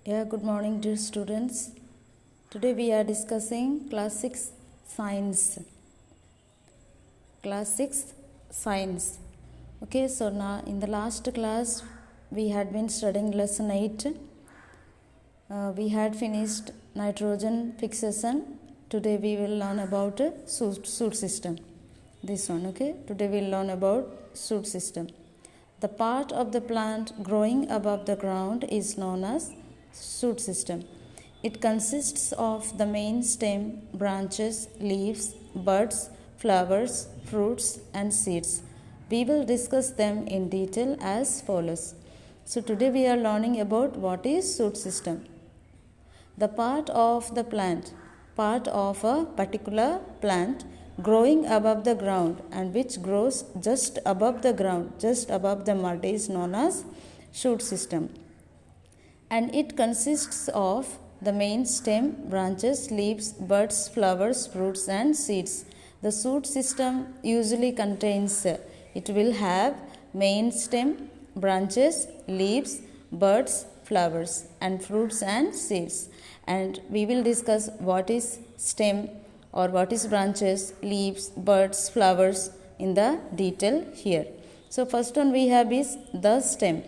Good morning, dear students. Today we are discussing class 6 science. Class 6 science. Okay, so now in the last class we had been studying lesson 8. We had finished nitrogen fixation. Today we will learn about soot system. This one, okay? Today we will learn about soot system. The part of the plant growing above the ground is known as shoot system. It consists of the main stem, branches, leaves, buds, flowers, fruits, and seeds. We will discuss them in detail as follows. So today we are learning about what is shoot system. The part of the plant, part of a particular plant growing above the ground and which grows just above the ground, just above the mud is known as shoot system. And it consists of the main stem, branches, leaves, buds, flowers, fruits, and seeds. The shoot system usually contains, it will have main stem, branches, leaves, buds, flowers, and fruits and seeds. And we will discuss what is stem or what is branches, leaves, buds, flowers in the detail here. So first one we have is the stem.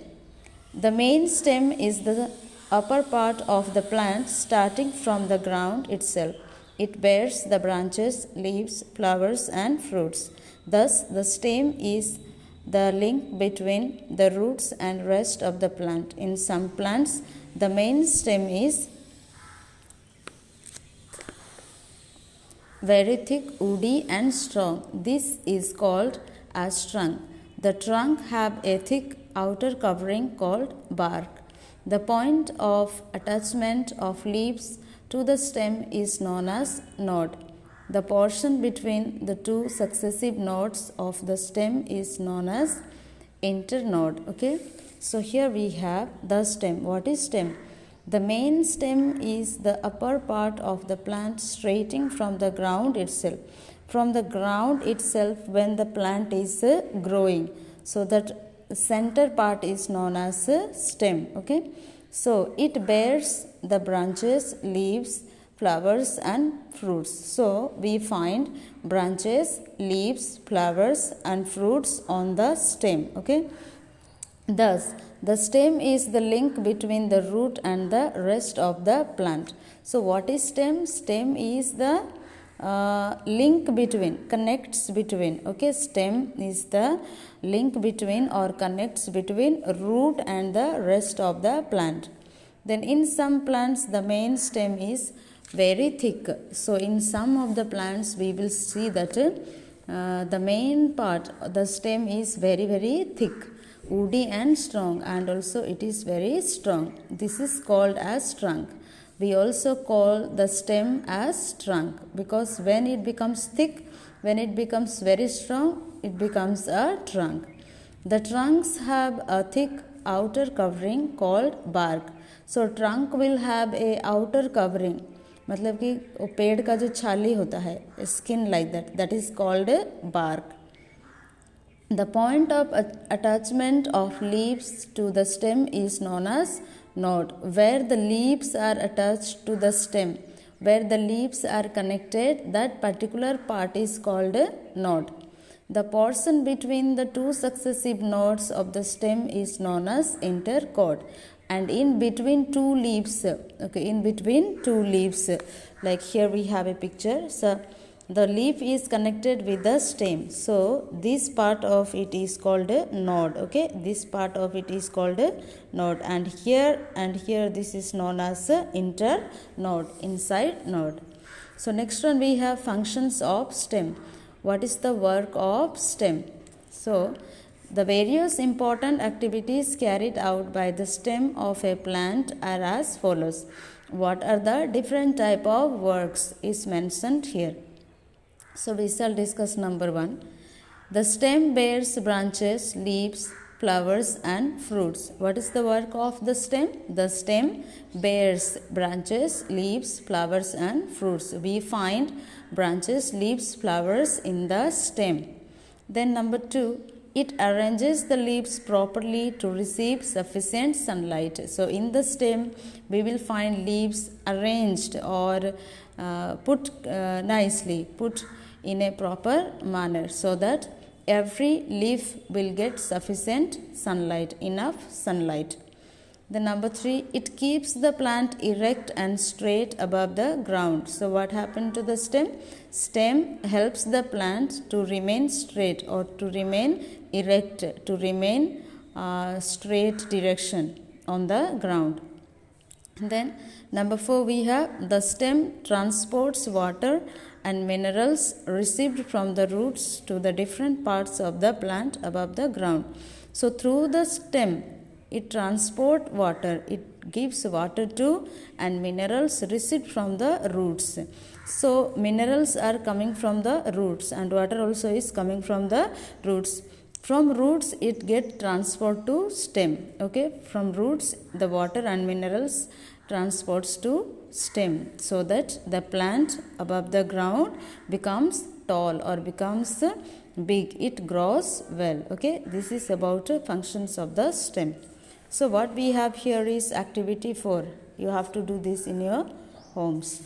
The main stem is the upper part of the plant starting from the ground itself. It bears the branches, leaves, flowers, and fruits. Thus, the stem is the link between the roots and rest of the plant. In some plants, the main stem is very thick, woody, and strong. This is called as trunk. The trunk have a thick outer covering called bark. The point of attachment of leaves to the stem is known as node. The portion between the two successive nodes of the stem is known as internode. Okay, so here we have the stem. What is stem? The main stem is the upper part of the plant straighting from the ground itself. From the ground itself when the plant is growing. So that center part is known as stem. Okay, so it bears the branches, leaves, flowers, and fruits. So we find branches, leaves, flowers, and fruits on the stem. Okay, thus the stem is the link between the root and the rest of the plant. So what is stem? Stem is the link between, connects between. Okay, stem is the link between or connects between root and the rest of the plant. Then in some plants the main stem is very thick. So in some of the plants we will see that the main part, the stem is very thick, woody and strong, and also it is very strong. This is called as trunk. We also call the stem as trunk because when it becomes thick, when it becomes very strong, it becomes a trunk. The trunks have a thick outer covering called bark. So trunk will have a outer covering, मतलब कि पेड़ का जो छाली होता है, skin like that is called bark. The point of attachment of leaves to the stem is known as node. Where the leaves are attached to the stem, where the leaves are connected, that particular part is called a node. The portion between the two successive nodes of the stem is known as intercord. And in between two leaves, okay, in between two leaves, like here we have a picture. So the leaf is connected with the stem. So this part of it is called a node. Okay, this part of it is called a node. And here this is known as a internode, inside node. So next one we have functions of stem. What is the work of stem? So the various important activities carried out by the stem of a plant are as follows. What are the different type of works is mentioned here. So we shall discuss number 1. The stem bears branches, leaves, flowers, and fruits. What is the work of the stem? The stem bears branches, leaves, flowers, and fruits. We find branches, leaves, flowers in the stem. Then number 2, It arranges the leaves properly to receive sufficient sunlight. So in the stem we will find leaves arranged or put nicely, put in a proper manner, so that every leaf will get sufficient sunlight, enough sunlight. The number 3, it keeps the plant erect and straight above the ground. So what happened to the stem? Stem helps the plant to remain straight or to remain erect, to remain straight direction on the ground. Then number 4, we have the stem transports water and minerals received from the roots to the different parts of the plant above the ground. So through the stem it transports water, it gives water to and minerals received from the roots. So minerals are coming from the roots and water also is coming from the roots. From roots it get transport to stem. Okay, from roots the water and minerals transports to stem, so that the plant above the ground becomes tall or becomes big, it grows well. Okay, this is about functions of the stem. So what we have here is activity 4. You have to do this in your homes.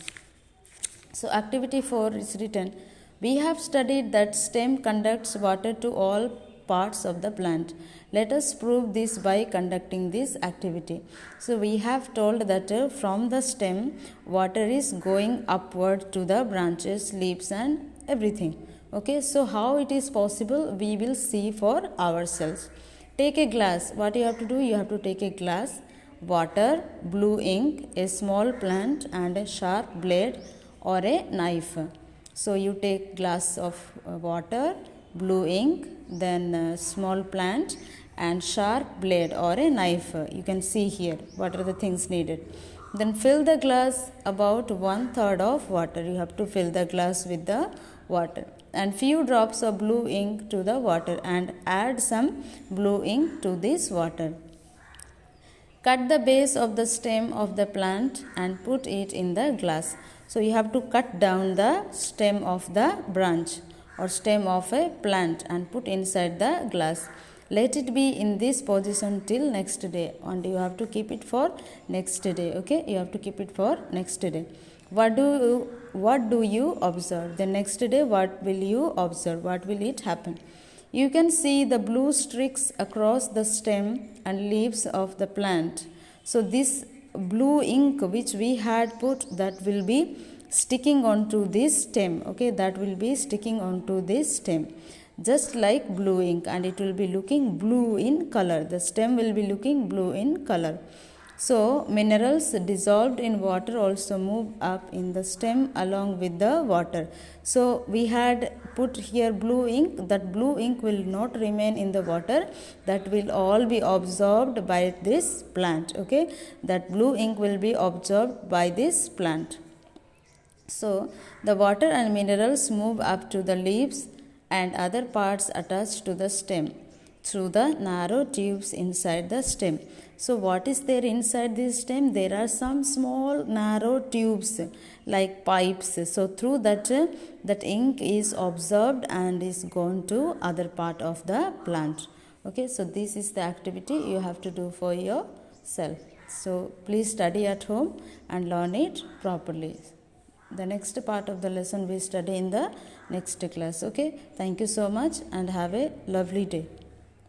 So activity 4 is written, we have studied that stem conducts water to all parts of the plant. Let us prove this by conducting this activity. So we have told that from the stem water is going upward to the branches, leaves and everything. Okay, so how it is possible we will see for ourselves. Take a glass. What you have to do? You have to take a glass, water, blue ink, a small plant and a sharp blade or a knife. So you take glass of water, blue ink, then a small plant and sharp blade or a knife. You can see here what are the things needed. Then fill the glass about 1/3 of water. You have to fill the glass with the water and few drops of blue ink to the water and add some blue ink to this water. Cut the base of the stem of the plant and put it in the glass. So you have to cut down the stem of the branch or stem of a plant and put inside the glass. Let it be in this position till next day, and you have to keep it for next day. Okay, you have to keep it for next day. What do you observe? The next day, what will you observe? What will it happen? You can see the blue streaks across the stem and leaves of the plant. So this blue ink which we had put, that will be sticking onto this stem. Okay, that will be sticking onto this stem, just like blue ink, and it will be looking blue in color. The stem will be looking blue in color. So minerals dissolved in water also move up in the stem along with the water. So we had put here blue ink. That blue ink will not remain in the water. That will all be absorbed by this plant. Okay, that blue ink will be absorbed by this plant. So the water and minerals move up to the leaves and other parts attached to the stem through the narrow tubes inside the stem. So what is there inside this stem? There are some small narrow tubes like pipes. So through that ink is absorbed and is gone to other part of the plant. Okay, so this is the activity you have to do for yourself. So please study at home and learn it properly. The next part of the lesson we study in the next class. Okay, thank you so much and have a lovely day.